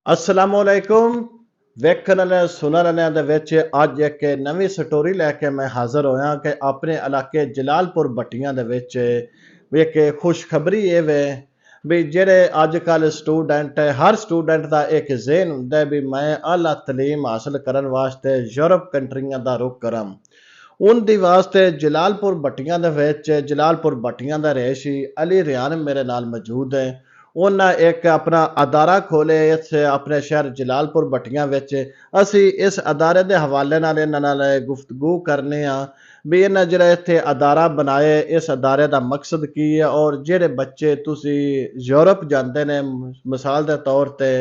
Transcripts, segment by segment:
असलामुअलैकुम ਵੇਖਣ ਵਾਲੇ ਸੁਣਨ ਵਾਲਿਆਂ ਦੇ ਵਿੱਚ ਅੱਜ ਇੱਕ ਨਵੀਂ ਸਟੋਰੀ ਲੈ ਕੇ ਮੈਂ ਹਾਜ਼ਰ ਹੋਇਆ ਕਿ ਆਪਣੇ ਇਲਾਕੇ ਜਲਾਲਪੁਰ ਭੱਟੀਆਂ ਦੇ ਵਿੱਚ ਵੀ ਇੱਕ ਖੁਸ਼ਖਬਰੀ ਇਹ ਵੇ ਵੀ ਜਿਹੜੇ ਅੱਜ ਕੱਲ ਸਟੂਡੈਂਟ ਹੈ ਹਰ ਸਟੂਡੈਂਟ ਦਾ ਇੱਕ ਜ਼ਿਹਨ ਹੁੰਦਾ ਵੀ ਮੈਂ ਆਲਾ ਤਾਲੀਮ ਹਾਸਲ ਕਰਨ ਵਾਸਤੇ ਯੂਰਪ ਕੰਟਰੀਆਂ ਦਾ ਰੁਖ ਕਰਾਂ। ਉਹਦੇ ਵਾਸਤੇ ਜਲਾਲਪੁਰ ਭੱਟੀਆਂ ਦੇ ਵਿੱਚ ਜਲਾਲਪੁਰ ਭੱਟੀਆਂ ਦਾ ਰਹਿਸ਼ੀ ਅਲੀ ਰਿਆਨ ਮੇਰੇ ਨਾਲ ਮੌਜੂਦ ਹੈ। ਉਹਨਾਂ ਇੱਕ ਆਪਣਾ ਅਦਾਰਾ ਖੋਲੇ ਇੱਥੇ ਆਪਣੇ ਸ਼ਹਿਰ ਜਲਾਲਪੁਰ ਭੱਟੀਆਂ ਵਿੱਚ। ਅਸੀਂ ਇਸ ਅਦਾਰੇ ਦੇ ਹਵਾਲੇ ਨਾਲ ਇਹਨਾਂ ਨਾਲ ਗੁਫ਼ਤਗੂ ਕਰਨੇ ਆ ਵੀ ਇਹਨਾਂ ਜਿਹੜਾ ਇੱਥੇ ਅਦਾਰਾ ਬਣਾਏ ਇਸ ਅਦਾਰੇ ਦਾ ਮਕਸਦ ਕੀ ਹੈ ਔਰ ਜਿਹੜੇ ਬੱਚੇ ਤੁਸੀਂ ਯੂਰਪ ਜਾਂਦੇ ਨੇ ਮਿਸਾਲ ਦੇ ਤੌਰ ਤੇ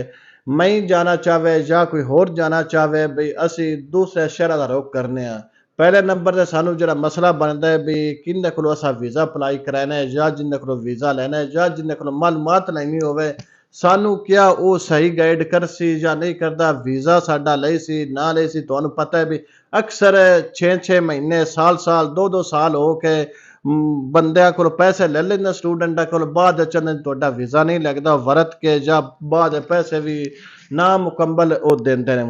ਮੈਂ ਜਾਣਾ ਚਾਹਵੇ ਜਾਂ ਕੋਈ ਹੋਰ ਜਾਣਾ ਚਾਹਵੇ ਵੀ ਅਸੀਂ ਦੂਸਰੇ ਸ਼ਹਿਰਾਂ ਦਾ ਰੁਖ ਕਰਨੇ ਆ। ਪਹਿਲੇ ਨੰਬਰ ਤੇ ਸਾਨੂੰ ਜਿਹੜਾ ਮਸਲਾ ਬਣਦਾ ਹੈ ਵੀ ਕਿਹਦੇ ਕੋਲੋਂ ਅਸਾਂ ਵੀਜ਼ਾ ਅਪਲਾਈ ਕਰਾਣਾ ਹੈ ਜਾਂ ਜਿੰਦੇ ਕੋਲੋਂ ਵੀਜ਼ਾ ਲੈਣਾ ਹੈ ਜਾਂ ਜਿੰਦੇ ਕੋਲੋਂ ਮਾਲੂਮਾਤ ਲੈਣੀ ਹੋਵੇ ਸਾਨੂੰ ਕਿਆ ਉਹ ਸਹੀ ਗਾਈਡ ਕਰਸੀ ਜਾਂ ਨਹੀਂ ਕਰਦਾ। ਵੀਜ਼ਾ ਸਾਡਾ ਲਈ ਸੀ ਨਾ ਲਈ ਸੀ ਤੁਹਾਨੂੰ ਪਤਾ ਹੈ ਵੀ ਅਕਸਰ 6-6 ਮਹੀਨੇ ਸਾਲ 2-2 ਸਾਲ ਹੋ ਕੇ ਬੰਦਿਆਂ ਕੋਲ ਪੈਸੇ ਲੈ ਲੈਂਦੇ ਸਟੂਡੈਂਟਾਂ ਕੋਲ ਬਾਅਦ ਅਚਨ ਤੁਹਾਡਾ ਵੀਜ਼ਾ ਨਹੀਂ ਲੱਗਦਾ ਵਰਤ ਕੇ ਜਾਂ ਬਾਅਦ ਪੈਸੇ ਵੀ ਨਾ ਮੁਕੰਮਲ ਉਹ ਦਿੰਦੇ ਨੇ।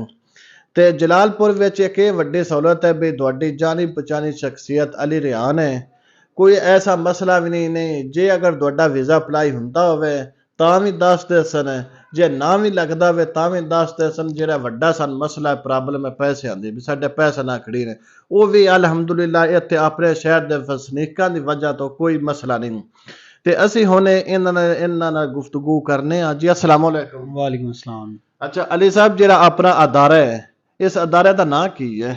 ਤੇ ਜਲਾਲਪੁਰ ਵਿੱਚ ਇੱਕ ਇਹ ਵੱਡੀ ਸਹੂਲਤ ਹੈ ਵੀ ਤੁਹਾਡੀ ਜਾਣੀ ਪਛਾਣੀ ਸ਼ਖਸੀਅਤ ਅਲੀ ਰਿਆਨ ਹੈ। ਕੋਈ ਐਸਾ ਮਸਲਾ ਵੀ ਨਹੀਂ ਜੇ ਅਗਰ ਤੁਹਾਡਾ ਵੀਜ਼ਾ ਅਪਲਾਈ ਹੁੰਦਾ ਹੋਵੇ ਤਾਂ ਵੀ ਦੱਸਦੇ ਸਨ ਜੇ ਨਾ ਵੀ ਲੱਗਦਾ ਹੋਵੇ ਤਾਂ ਵੀ ਦੱਸਦੇ ਸਨ। ਜਿਹੜਾ ਵੱਡਾ ਸਨ ਮਸਲਾ ਪ੍ਰੋਬਲਮ ਹੈ ਪੈਸਿਆਂ ਦੀ ਵੀ ਸਾਡੇ ਪੈਸੇ ਨਾ ਖੜੀ ਨੇ ਉਹ ਵੀ ਅਲਹਮਦੁਲਿਲਾ ਇੱਥੇ ਆਪਣੇ ਸ਼ਹਿਰ ਦੇ ਵਸਨੀਕਾਂ ਦੀ ਵਜ੍ਹਾ ਤੋਂ ਕੋਈ ਮਸਲਾ ਨਹੀਂ। ਤੇ ਅਸੀਂ ਹੁਣ ਇਹਨਾਂ ਨਾਲ ਗੁਫ਼ਤਗੂ ਕਰਨੇ ਆ ਜੀ। ਅਸਲਾਮ ਵਾਲੇਕੁਮ। ਵਾਲੇकुम अस्सलाम। ਅੱਛਾ ਅਲੀ ਸਾਹਿਬ ਜਿਹੜਾ ਆਪਣਾ ਅਦਾਰਾ ਹੈ ਇਸ ਅਦਾਰੇ ਦਾ ਨਾਂ ਕੀ ਹੈ?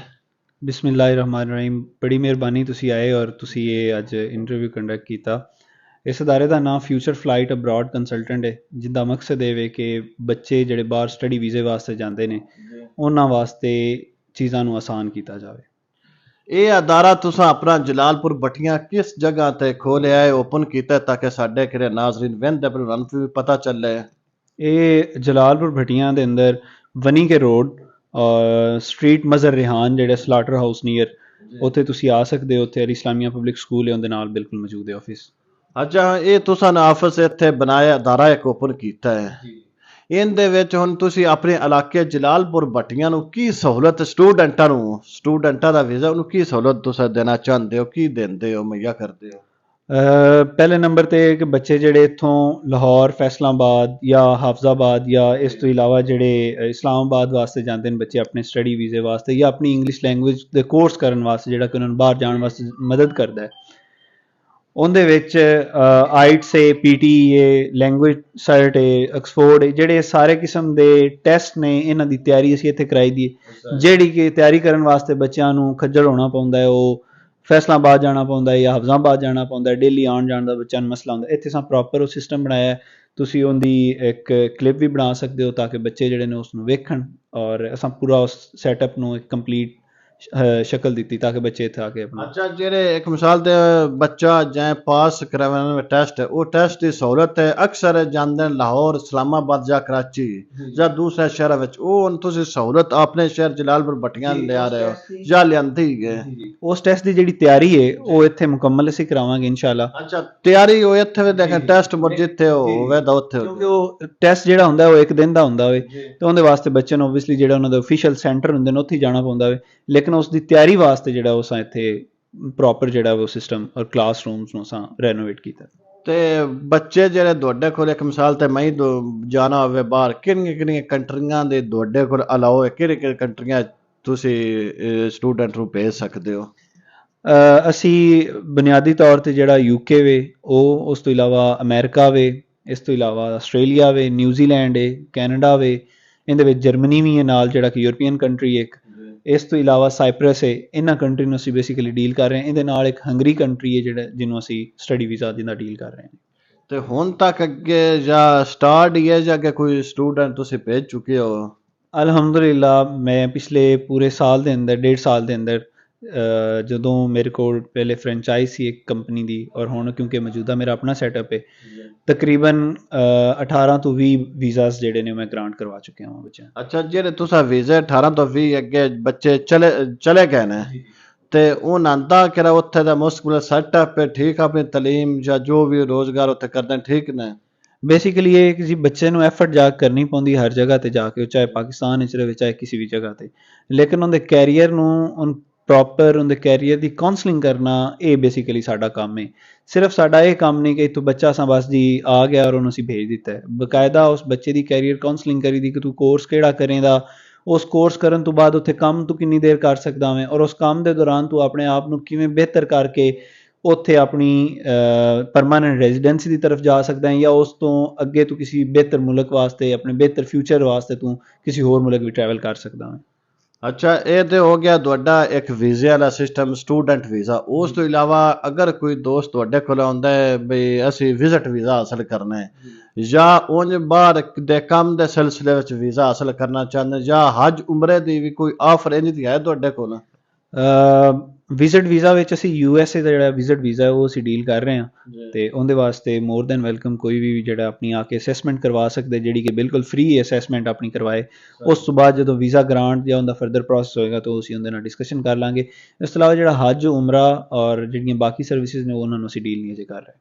बिस्मिल्लाहिर्रहमानिर्रहीम। बड़ी मेहरबानी तुसी आए और तुसी ये अज इंटरव्यू कंडक्ट किया। इस अदारे का नाम फ्यूचर फ्लाइट अब्रॉड कंसलटेंट है जिसका मकसद ये कि बच्चे ਜਿਹੜੇ ਬਾਹਰ ਸਟੱਡੀ ਵੀਜ਼ੇ ਵਾਸਤੇ ਜਾਂਦੇ ਨੇ ਉਹਨਾਂ ਵਾਸਤੇ ਚੀਜ਼ਾਂ ਨੂੰ ਆਸਾਨ ਕੀਤਾ ਜਾਵੇ। ਇਹ ਅਦਾਰਾ ਤੁਸੀਂ ਆਪਣਾ ਜਲਾਲਪੁਰ ਭੱਟੀਆਂ ਕਿਸ ਜਗ੍ਹਾ ਤੇ ਖੋਲਿਆ ਹੈ ਓਪਨ ਕੀਤਾ ਤਾਂ ਕਿ ਸਾਡੇ ਕਿਹੜੇ ਨਾਜ਼ਰੀਨ ਵਹਿੰਦੇ ਪਰ ਉਹਨਾਂ ਨੂੰ ਵੀ ਪਤਾ ਚੱਲੇ। ਇਹ ਜਲਾਲਪੁਰ ਭੱਟੀਆਂ ਦੇ ਅੰਦਰ ਵਨੀ ਕੇ ਰੋਡ ਸਟਰੀਟ ਮਜ਼ਰ ਰਿਹਾਨ ਜਿਹੜੇ ਸਲਾਟਰ ਹਾਊਸ ਨੀਅਰ ਉੱਥੇ ਤੁਸੀਂ ਆ ਸਕਦੇ ਹੋ। ਉੱਥੇ ਅਲ ਇਸਲਾਮੀਆ ਪਬਲਿਕ ਸਕੂਲ ਹੈ ਉਹਦੇ ਨਾਲ ਬਿਲਕੁਲ ਮੌਜੂਦ ਹੈ ਆਫਿਸ। ਅੱਛਾ ਇਹ ਤੁਸੀਂ ਆਫਿਸ ਇੱਥੇ ਬਣਾਇਆ ਅਦਾਰਾ ਇੱਕ ਓਪਨ ਕੀਤਾ ਹੈ ਇਹਦੇ ਵਿੱਚ ਹੁਣ ਤੁਸੀਂ ਆਪਣੇ ਇਲਾਕੇ ਜਲਾਲਪੁਰ ਭੱਟੀਆਂ ਨੂੰ ਕੀ ਸਹੂਲਤ ਸਟੂਡੈਂਟਾਂ ਦਾ ਵੀਜ਼ਾ ਉਹਨੂੰ ਕੀ ਸਹੂਲਤ ਤੁਸੀਂ ਦੇਣਾ ਚਾਹੁੰਦੇ ਹੋ ਕੀ ਦਿੰਦੇ ਹੋ ਮੁਹੱਈਆ ਕਰਦੇ ਹੋ? ਪਹਿਲੇ ਨੰਬਰ ਤੇ ਕਿ ਬੱਚੇ ਜਿਹੜੇ ਇੱਥੋਂ ਲਾਹੌਰ ਫੈਸਲਾਬਾਦ ਜਾਂ ਹਾਫਜ਼ਾਬਾਦ ਜਾਂ ਇਸ ਤੋਂ ਇਲਾਵਾ ਜਿਹੜੇ ਇਸਲਾਮਾਬਾਦ ਵਾਸਤੇ ਜਾਂਦੇ ਨੇ ਬੱਚੇ ਆਪਣੇ ਸਟੱਡੀ ਵੀਜ਼ੇ ਵਾਸਤੇ ਜਾਂ ਆਪਣੀ ਇੰਗਲਿਸ਼ ਲੈਂਗੁਏਜ ਦੇ ਕੋਰਸ ਕਰਨ ਵਾਸਤੇ ਜਿਹੜਾ ਕਿ ਉਹਨਾਂ ਨੂੰ ਬਾਹਰ ਜਾਣ ਵਾਸਤੇ ਮਦਦ ਕਰਦਾ ਹੈ ਉਹਦੇ ਵਿੱਚ ਆਈਟਸ ਏ ਪੀਟੀਏ ਲੈਂਗੁਏਜ ਸਰਟ ਏ ਆਕਸਫੋਰਡ ਜਿਹੜੇ ਸਾਰੇ ਕਿਸਮ ਦੇ ਟੈਸਟ ਨੇ ਇਹਨਾਂ ਦੀ ਤਿਆਰੀ ਅਸੀਂ ਇੱਥੇ ਕਰਾਈ ਦੀ ਜਿਹੜੀ ਕਿ ਤਿਆਰੀ ਕਰਨ ਵਾਸਤੇ ਬੱਚਿਆਂ ਨੂੰ ਖੱਜਲ ਹੋਣਾ ਪਾਉਂਦਾ ਹੈ ਉਹ ਫੈਸਲਾਬਾਦ ਜਾਣਾ ਪਾਉਂਦਾ ਜਾਂ ਹਫਜ਼ਾਬਾਦ ਜਾਣਾ ਪਾਉਂਦਾ ਡੇਲੀ ਆਉਣ ਜਾਣ ਦਾ ਬੱਚਿਆਂ ਨੂੰ ਮਸਲਾ ਹੁੰਦਾ। ਇੱਥੇ ਸਾਂ ਪ੍ਰੋਪਰ ਉਹ ਸਿਸਟਮ ਬਣਾਇਆ ਤੁਸੀਂ ਉਹਦੀ ਇੱਕ ਕਲਿੱਪ ਵੀ ਬਣਾ ਸਕਦੇ ਹੋ ਤਾਂ ਕਿ ਬੱਚੇ ਜਿਹੜੇ ਨੇ ਉਸ ਨੂੰ ਵੇਖਣ ਔਰ ਅਸਾਂ ਪੂਰਾ ਉਸ ਸੈਟਅਪ ਨੂੰ ਇੱਕ ਕੰਪਲੀਟ ਸ਼ਕਲ ਦਿੱਤੀ ਤਾਂ ਕਿ ਬੱਚੇ ਇੱਥੇ ਆ ਕੇ ਆਪਣਾ। ਅੱਛਾ ਜਿਹੜੇ ਇੱਕ ਮਿਸਾਲ ਤੇ ਬੱਚਾ ਜਾਂ ਪਾਸ ਕਰਾਉਣ ਟੈਸਟ ਉਹ ਟੈਸਟ ਦੀ ਸਹੂਲਤ ਹੈ ਅਕਸਰ ਜਾਂਦੇ ਲਾਹੌਰ ਇਸਲਾਮਾਬਾਦ ਜਾਂ ਕਰਾਚੀ ਜਾਂ ਦੂਸਰੇ ਸ਼ਹਿਰਾਂ ਵਿੱਚ ਉਹ ਹੁਣ ਤੁਸੀਂ ਸਹੂਲਤ ਆਪਣੇ ਸ਼ਹਿਰ ਜਲਾਲਪੁਰ ਭੱਟੀਆਂ ਲਿਆ ਰਹੇ ਹੋ ਜਾਂ ਲਿਆਂਦੀ ਹੈ? ਉਸ ਟੈਸਟ ਦੀ ਜਿਹੜੀ ਤਿਆਰੀ ਹੈ ਉਹ ਇੱਥੇ ਮੁਕੰਮਲ ਅਸੀਂ ਕਰਾਵਾਂਗੇ ਇਨਸ਼ਾਅੱਲਾ। ਅੱਛਾ ਤਿਆਰੀ ਉਹ ਇੱਥੇ ਵੀ ਦੇਖਾਂ ਟੈਸਟ ਮੁਰ ਜਿੱਥੇ ਹੋਵੇ ਤਾਂ ਉੱਥੇ ਕਿਉਂਕਿ ਉਹ ਟੈਸਟ ਜਿਹੜਾ ਹੁੰਦਾ ਉਹ ਇੱਕ ਦਿਨ ਦਾ ਹੁੰਦਾ ਹੋਵੇ ਤੇ ਉਹਦੇ ਵਾਸਤੇ ਬੱਚੇ ਨੂੰ ਓਬਵੀਅਸਲੀ ਜਿਹੜਾ ਉਹਨਾਂ ਦਾ ਅਫੀਸ਼ੀਅਲ ਸੈਂਟਰ ਹੁੰਦੇ ਨੇ ਉੱਥੇ ਜਾਣਾ ਪੈਂਦਾ ਹੋਵੇ ਲੇਕਿਨ ਉਸ ਦੀ ਤਿਆਰੀ ਵਾਸਤੇ ਜਿਹੜਾ ਉਹ ਇੱਥੇ ਪ੍ਰੋਪਰ ਜਿਹੜਾ ਉਹ ਸਿਸਟਮ ਔਰ ਕਲਾਸਰੂਮਸ ਨੂੰ ਅਸਾਂ ਰੈਨੋਵੇਟ ਕੀਤਾ। ਤੇ ਬੱਚੇ ਜਿਹੜੇ ਤੁਹਾਡੇ ਕੋਲ ਇੱਕ ਮਿਸਾਲ ਤੇ ਮੈਂ ਜਾਣਾ ਹੋਵੇ ਬਾਹਰ ਕਿਹੜੀਆਂ ਕੰਟਰੀਆਂ ਦੇ ਤੁਹਾਡੇ ਕੋਲ ਅਲਾਓ ਹੈ ਕਿਹੜੇ ਕੰਟਰੀਆਂ ਤੁਸੀਂ ਸਟੂਡੈਂਟ ਨੂੰ ਭੇਜ ਸਕਦੇ ਹੋ? ਅਸੀਂ ਬੁਨਿਆਦੀ ਤੌਰ ਤੇ ਜਿਹੜਾ ਯੂਕੇ ਵੇ ਉਹ ਉਸ ਤੋਂ ਇਲਾਵਾ ਅਮਰੀਕਾ ਵੇ ਇਸ ਤੋਂ ਇਲਾਵਾ ਆਸਟ੍ਰੇਲੀਆ ਵੇ ਨਿਊਜ਼ੀਲੈਂਡ ਹੈ ਕੈਨੇਡਾ ਵੇ ਇਹਦੇ ਵਿੱਚ ਜਰਮਨੀ ਵੀ ਹੈ ਨਾਲ ਜਿਹੜਾ ਕਿ ਯੂਰਪੀਅਨ ਕੰਟਰੀ ਇੱਕ ਇਸ ਤੋਂ ਇਲਾਵਾ ਸਾਈਪਰਸ ਹੈ। ਇਹਨਾਂ ਕੰਟਰੀ ਨੂੰ ਅਸੀਂ ਬੇਸਿਕਲੀ ਡੀਲ ਕਰ ਰਹੇ ਹਾਂ। ਇਹਦੇ ਨਾਲ ਇੱਕ ਹੰਗਰੀ ਕੰਟਰੀ ਹੈ ਜਿਹੜਾ ਜਿਹਨੂੰ ਅਸੀਂ ਸਟੱਡੀ ਵੀਜ਼ਾ ਜਿਹਦਾ ਡੀਲ ਕਰ ਰਹੇ ਹਾਂ। ਤੇ ਹੁਣ ਤੱਕ ਅੱਗੇ ਜਾਂ ਸਟਾਰਟ ਹੀ ਹੈ ਜਾਂ ਅੱਗੇ ਕੋਈ ਸਟੂਡੈਂਟ ਤੁਸੀਂ ਭੇਜ ਚੁੱਕੇ ਹੋ? ਅਲਹਮਦੁਲਿਲਾ ਮੈਂ ਪਿਛਲੇ ਪੂਰੇ ਸਾਲ ਦੇ ਅੰਦਰ 1.5 ਸਾਲ ਦੇ ਅੰਦਰ ਜਦੋਂ ਮੇਰੇ ਕੋਲ ਪਹਿਲੇ ਫਰੈਂਚਾਈਜ਼ ਸੀ ਇੱਕ ਕੰਪਨੀ ਦੀ ਔਰ ਹੁਣ ਕਿਉਂਕਿ ਮੌਜੂਦਾ ਮੇਰਾ ਆਪਣਾ ਸੈਟਅਪ ਹੈ ਤਕਰੀਬਨ 18 ਤੋਂ 20 ਵੀਜ਼ਾਸ ਜਿਹੜੇ ਨੇ ਮੈਂ ਗ੍ਰਾਂਟ ਕਰਵਾ ਚੁੱਕਿਆ ਹਾਂ ਬੱਚਿਆਂ। ਅੱਛਾ ਜਿਹੜੇ ਤੁਸੀਂ ਵੀਜ਼ੇ 18 ਤੋਂ 20 ਅੱਗੇ ਬੱਚੇ ਚਲੇ ਗਏ ਨੇ ਤੇ ਉਹਨਾਂ ਦਾ ਕਿਹੜਾ ਉੱਥੇ ਦਾ ਮੁਸਕਲ ਸੈਟਅਪ ਹੈ ਠੀਕ ਆਪਣੀ ਤਾਲੀਮ ਜਾਂ ਜੋ ਵੀ ਰੋਜ਼ਗਾਰ ਉੱਥੇ ਕਰਦੇ ਠੀਕ ਨੇ? ਬੇਸਿਕਲੀ ਇਹ ਕਿ ਜੀ ਬੱਚੇ ਨੂੰ ਐਫਰਟ ਜਾ ਕਰਨੀ ਪੈਂਦੀ ਹਰ ਜਗ੍ਹਾ ਤੇ ਜਾ ਕੇ, ਚਾਹੇ ਪਾਕਿਸਤਾਨ ਵਿੱਚ ਰਹੇ ਚਾਹੇ ਕਿਸੇ ਵੀ ਜਗ੍ਹਾ ਤੇ, ਲੇਕਿਨ ਉਹਦੇ ਕੈਰੀਅਰ ਨੂੰ ਪ੍ਰੋਪਰ ਉਹਦੇ ਕੈਰੀਅਰ ਦੀ ਕਾਉਂਸਲਿੰਗ ਕਰਨਾ ਇਹ ਬੇਸਿਕਲੀ ਸਾਡਾ ਕੰਮ ਹੈ। ਸਿਰਫ ਸਾਡਾ ਇਹ ਕੰਮ ਨਹੀਂ ਕਿ ਤੂੰ ਬੱਚਾ ਸਾਂ ਬਸ ਜੀ ਆ ਗਿਆ ਔਰ ਉਹਨੂੰ ਅਸੀਂ ਭੇਜ ਦਿੱਤਾ ਹੈ, ਬਕਾਇਦਾ ਉਸ ਬੱਚੇ ਦੀ ਕੈਰੀਅਰ ਕਾਉਂਸਲਿੰਗ ਕਰੀ ਦੀ ਕਿ ਤੂੰ ਕੋਰਸ ਕਿਹੜਾ ਕਰੇਂਦਾ, ਉਸ ਕੋਰਸ ਕਰਨ ਤੋਂ ਬਾਅਦ ਉੱਥੇ ਕੰਮ ਤੂੰ ਕਿੰਨੀ ਦੇਰ ਕਰ ਸਕਦਾ ਹੈ, ਔਰ ਉਸ ਕੰਮ ਦੇ ਦੌਰਾਨ ਤੂੰ ਆਪਣੇ ਆਪ ਨੂੰ ਕਿਵੇਂ ਬਿਹਤਰ ਕਰਕੇ ਉੱਥੇ ਆਪਣੀ ਪਰਮਾਨੈਂਟ ਰੈਜ਼ੀਡੈਂਸੀ ਦੀ ਤਰਫ ਜਾ ਸਕਦਾ ਹੈ, ਜਾਂ ਉਸ ਤੋਂ ਅੱਗੇ ਤੂੰ ਕਿਸੇ ਬਿਹਤਰ ਮੁਲਕ ਵਾਸਤੇ ਆਪਣੇ ਬਿਹਤਰ ਫਿਊਚਰ ਵਾਸਤੇ ਤੂੰ ਕਿਸੇ ਹੋਰ ਮੁਲਕ ਵੀ ਟਰੈਵਲ ਕਰ ਸਕਦਾ ਹੈ। ਅੱਛਾ, ਇਹ ਤੇ ਹੋ ਗਿਆ ਤੁਹਾਡਾ ਇੱਕ ਵੀਜ਼ੇ ਵਾਲਾ ਸਿਸਟਮ, ਸਟੂਡੈਂਟ ਵੀਜ਼ਾ। ਉਸ ਤੋਂ ਇਲਾਵਾ ਅਗਰ ਕੋਈ ਦੋਸਤ ਤੁਹਾਡੇ ਕੋਲ ਆਉਂਦਾ ਹੈ ਵੀ ਅਸੀਂ ਵਿਜ਼ਿਟ ਵੀਜ਼ਾ ਹਾਸਲ ਕਰਨਾ ਹੈ, ਜਾਂ ਉਂਝ ਬਾਹਰ ਦੇ ਕੰਮ ਦੇ ਸਿਲਸਿਲੇ ਵਿੱਚ ਵੀਜ਼ਾ ਹਾਸਲ ਕਰਨਾ ਚਾਹੁੰਦੇ, ਜਾਂ ਹਜ ਉਮਰੇ ਦੀ ਵੀ ਕੋਈ ਆਫਰ ਇੰਝ ਦੀ ਹੈ ਤੁਹਾਡੇ ਕੋਲ? ਵਿਜ਼ਿਟ ਵੀਜ਼ਾ ਵਿੱਚ ਅਸੀਂ USA ਦਾ ਜਿਹੜਾ ਵਿਜ਼ਿਟ ਵੀਜ਼ਾ ਹੈ ਉਹ ਅਸੀਂ ਡੀਲ ਕਰ ਰਹੇ ਹਾਂ, ਤੇ ਉਹਦੇ ਵਾਸਤੇ ਮੋਰ ਦੈਨ ਵੈਲਕਮ ਕੋਈ ਵੀ ਜਿਹੜਾ ਆਪਣੀ ਆ ਕੇ ਅਸੈਸਮੈਂਟ ਕਰਵਾ ਸਕਦੇ, ਜਿਹੜੀ ਕਿ ਬਿਲਕੁਲ ਫ੍ਰੀ ਅਸੈਸਮੈਂਟ ਆਪਣੀ ਕਰਵਾਏ। ਉਸ ਤੋਂ ਬਾਅਦ ਜਦੋਂ ਵੀਜ਼ਾ ਗ੍ਰਾਂਟ ਜਾਂ ਉਹਦਾ ਫਰਦਰ ਪ੍ਰੋਸੈਸ ਹੋਏਗਾ ਤਾਂ ਅਸੀਂ ਉਹਦੇ ਨਾਲ ਡਿਸਕਸ਼ਨ ਕਰ ਲਾਂਗੇ। ਇਸ ਤੋਂ ਇਲਾਵਾ ਜਿਹੜਾ ਹਜ ਉਮਰਾ ਔਰ ਜਿਹੜੀਆਂ ਬਾਕੀ ਸਰਵਿਸਿਜ਼ ਨੇ ਉਹਨਾਂ ਨੂੰ ਅਸੀਂ ਡੀਲ ਨਹੀਂ ਅਜੇ ਕਰ ਰਹੇ।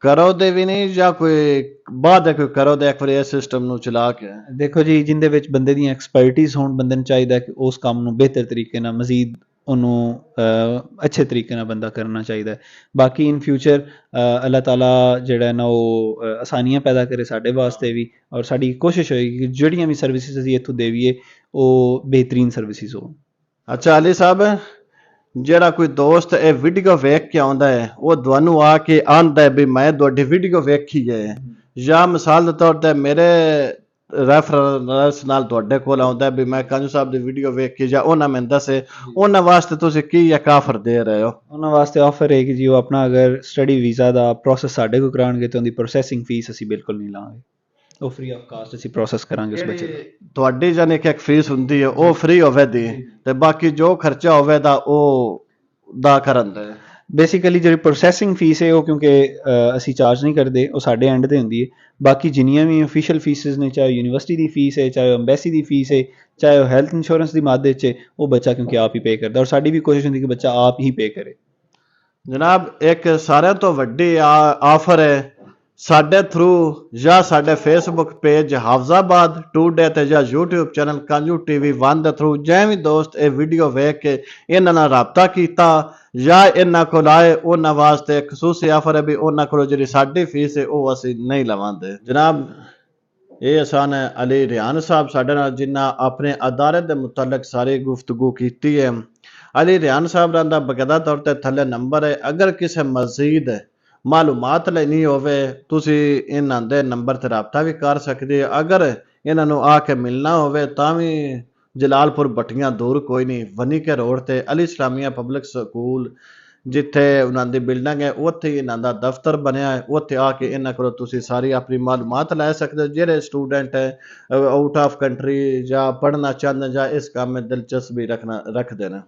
ਕਰੋ ਦੇ ਵੀ ਨਹੀਂ, ਜਾਂ ਕੋਈ ਬਾਅਦ ਹੈ ਕੋਈ ਕਰੋ ਦੇ ਇੱਕ ਵਾਰੀ ਇਸ ਸਿਸਟਮ ਨੂੰ ਚਲਾ ਕੇ? ਦੇਖੋ ਜੀ, ਜਿੰਦੇ ਵਿੱਚ ਬੰਦੇ ਦੀਆਂ ਐਕਸਪਰਟੀਜ਼ ਹੋਣ, ਬੰਦੇ ਨੂੰ ਚਾਹੀਦਾ ਕਿ ਉਸ ਕੰਮ ਨੂੰ ਬਿਹਤਰ ਤਰੀਕੇ ਨਾਲ ਮਜ਼ੀਦ ਉਹਨੂੰ ਅੱਛੇ ਤਰੀਕੇ ਨਾਲ ਬੰਦਾ ਕਰਨਾ ਚਾਹੀਦਾ ਹੈ। ਬਾਕੀ ਇਨ ਫਿਊਚਰ ਅੱਲਾਹ ਤਾਲਾ ਜਿਹੜਾ ਨਾ ਉਹ ਆਸਾਨੀਆਂ ਪੈਦਾ ਕਰੇ ਸਾਡੇ ਵਾਸਤੇ ਵੀ, ਔਰ ਸਾਡੀ ਕੋਸ਼ਿਸ਼ ਹੋਏਗੀ ਕਿ ਜਿਹੜੀਆਂ ਵੀ ਸਰਵਿਸਿਜ਼ ਅਸੀਂ ਇੱਥੋਂ ਦੇਵੀਏ ਉਹ ਬਿਹਤਰੀਨ ਸਰਵਿਸਿਜ਼ ਹੋਣ। ਅੱਛਾ ਅਲੀ ਸਾਹਿਬ, ਜਿਹੜਾ ਕੋਈ ਦੋਸਤ ਇਹ ਵੀਡੀਓ ਵੇਖ ਕੇ ਆਉਂਦਾ ਹੈ, ਉਹ ਤੁਹਾਨੂੰ ਆ ਕੇ ਆਂਦਾ ਹੈ ਵੀ ਮੈਂ ਤੁਹਾਡੀ ਵੀਡੀਓ ਵੇਖੀ ਹੈ, ਜਾਂ ਮਿਸਾਲ ਦੇ ਤੌਰ ਤੇ ਮੇਰੇ ਰੈਫਰੈਂਸ ਨਾਲ ਤੁਹਾਡੇ ਕੋਲ ਆਉਂਦਾ ਵੀ ਮੈਂ ਕੰਜੂ ਸਾਹਿਬ ਦੀ ਵੀਡੀਓ ਵੇਖ ਕੇ, ਜਾਂ ਉਹਨਾਂ ਮੈਨੂੰ ਦੱਸੇ, ਉਹਨਾਂ ਵਾਸਤੇ ਤੁਸੀਂ ਕੀ ਇੱਕ ਆਫਰ ਦੇ ਰਹੇ ਹੋ? ਉਹਨਾਂ ਵਾਸਤੇ ਆਫਰ ਹੈ ਕਿ ਜੀ ਉਹ ਆਪਣਾ ਅਗਰ ਸਟੱਡੀ ਵੀਜ਼ਾ ਦਾ ਪ੍ਰੋਸੈਸ ਸਾਡੇ ਕੋਲ ਕਰਾਉਣਗੇ ਤਾਂ ਉਹਦੀ ਪ੍ਰੋਸੈਸਿੰਗ ਫੀਸ ਅਸੀਂ ਬਿਲਕੁਲ ਨਹੀਂ ਲਾਂਗੇ, ਉਹ ਫ੍ਰੀ ਆਫ ਕਾਸਟ ਅਸੀਂ ਪ੍ਰੋਸੈਸ ਕਰਾਂਗੇ ਉਸ ਬੱਚੇ ਦਾ। ਤੁਹਾਡੀ ਜਾਨੀ ਕਿ ਇੱਕ ਫੀਸ ਹੁੰਦੀ ਹੈ ਉਹ ਫ੍ਰੀ ਹੋਵੇ ਦੀ, ਤੇ ਬਾਕੀ ਜੋ ਖਰਚਾ ਹੋਵੇ ਦਾ ਉਹ ਦਾ ਕਰਨ ਦਾ? ਬੇਸਿਕਲੀ ਜਿਹੜੀ ਪ੍ਰੋਸੈਸਿੰਗ ਫੀਸ ਹੈ ਉਹ ਕਿਉਂਕਿ ਅਸੀਂ ਚਾਰਜ ਨਹੀਂ ਕਰਦੇ, ਉਹ ਸਾਡੇ ਐਂਡ ਤੇ ਹੁੰਦੀ ਹੈ। ਬਾਕੀ ਜਿੰਨੀਆਂ ਵੀ ਅਫੀਸ਼ੀਅਲ ਫੀਸਿਸ ਨੇ, ਚਾਹੇ ਯੂਨੀਵਰਸਿਟੀ ਦੀ ਫੀਸ ਹੈ, ਚਾਹੇ ਅੰਬੈਸੀ ਦੀ ਫੀਸ ਹੈ, ਚਾਹੇ ਉਹ ਹੈਲਥ ਇੰਸ਼ੋਰੈਂਸ ਦੀ ਮਾਦੇ 'ਚ, ਉਹ ਬੱਚਾ ਕਿਉਂਕਿ ਆਪ ਹੀ ਪੇ ਕਰਦਾ, ਔਰ ਸਾਡੀ ਵੀ ਕੋਸ਼ਿਸ਼ ਹੁੰਦੀ ਕਿ ਬੱਚਾ ਆਪ ਹੀ ਪੇ ਕਰੇ। ਜਨਾਬ, ਇੱਕ ਸਾਰਿਆਂ ਤੋਂ ਵੱਡੀ ਆਫਰ ਹੈ ਸਾਡੇ ਥਰੂ, ਜਾਂ ਸਾਡੇ ਫੇਸਬੁੱਕ ਪੇਜ ਹਾਫਜ਼ਾਬਾਦ ਟੂਡੇ ਤੇ, ਜਾਂ YouTube ਚੈਨਲ ਕਾਂਜੂ TV 1 ਦੇ ਥਰੂ, ਜਿਵੇਂ ਵੀ ਦੋਸਤ ਇਹ ਵੀਡੀਓ ਵੇਖ ਕੇ ਇਹਨਾਂ ਨਾਲ ਰਾਬਤਾ ਕੀਤਾ ਜਾਂ ਇਹਨਾਂ ਕੋਲ ਆਏ, ਉਹਨਾਂ ਵਾਸਤੇ ਖਸੂਸੀ ਆਫਰ ਹੈ ਵੀ ਉਹਨਾਂ ਕੋਲ ਜਿਹੜੀ ਸਾਡੀ ਫੀਸ ਹੈ ਉਹ ਅਸੀਂ ਨਹੀਂ ਲਵਾਂਦੇ। ਜਨਾਬ, ਇਹ ਆਸਾਨ ਹੈ ਅਲੀ ਰਿਆਨ ਸਾਹਿਬ ਸਾਡੇ ਨਾਲ, ਜਿਨ੍ਹਾਂ ਆਪਣੇ ਅਦਾਰੇ ਦੇ ਮੁਤਲਕ ਸਾਰੀ ਗੁਫ਼ਤਗੂ ਕੀਤੀ ਹੈ। ਅਲੀ ਰਿਆਨ ਸਾਹਿਬ ਦਾ ਬਕਾਇਦਾ ਤੌਰ ਤੇ ਥੱਲੇ ਨੰਬਰ ਹੈ, ਅਗਰ ਕਿਸੇ ਮਜ਼ੀਦ ਮਾਲੂਮਾਤ ਲੈਣੀ ਹੋਵੇ ਤੁਸੀਂ ਇਹਨਾਂ ਦੇ ਨੰਬਰ ਤੇ ਰਾਬਤਾ ਵੀ ਕਰ ਸਕਦੇ ਹੋ। ਅਗਰ ਇਹਨਾਂ ਨੂੰ ਆ ਕੇ ਮਿਲਣਾ ਹੋਵੇ ਤਾਂ ਵੀ ਜਲਾਲਪੁਰ ਭੱਟੀਆਂ ਦੂਰ ਕੋਈ ਨਹੀਂ, ਵਨੀਕੇ ਰੋਡ ਤੇ ਅਲੀ ਇਸਲਾਮੀਆ ਪਬਲਿਕ ਸਕੂਲ ਜਿੱਥੇ ਉਹਨਾਂ ਦੀ ਬਿਲਡਿੰਗ ਹੈ ਉੱਥੇ ਹੀ ਇਹਨਾਂ ਦਾ ਦਫ਼ਤਰ ਬਣਿਆ ਹੈ, ਉੱਥੇ ਆ ਕੇ ਇਹਨਾਂ ਕੋਲੋਂ ਤੁਸੀਂ ਸਾਰੀ ਆਪਣੀ ਮਾਲੂਮਾਤ ਲੈ ਸਕਦੇ ਹੋ। ਜਿਹੜੇ ਸਟੂਡੈਂਟ ਹੈ ਆਊਟ ਆਫ ਕੰਟਰੀ ਜਾਂ ਪੜ੍ਹਨਾ ਚਾਹੁੰਦੇ ਜਾਂ ਇਸ ਕੰਮ ਵਿੱਚ ਦਿਲਚਸਪੀ ਰੱਖਦੇ ਨੇ।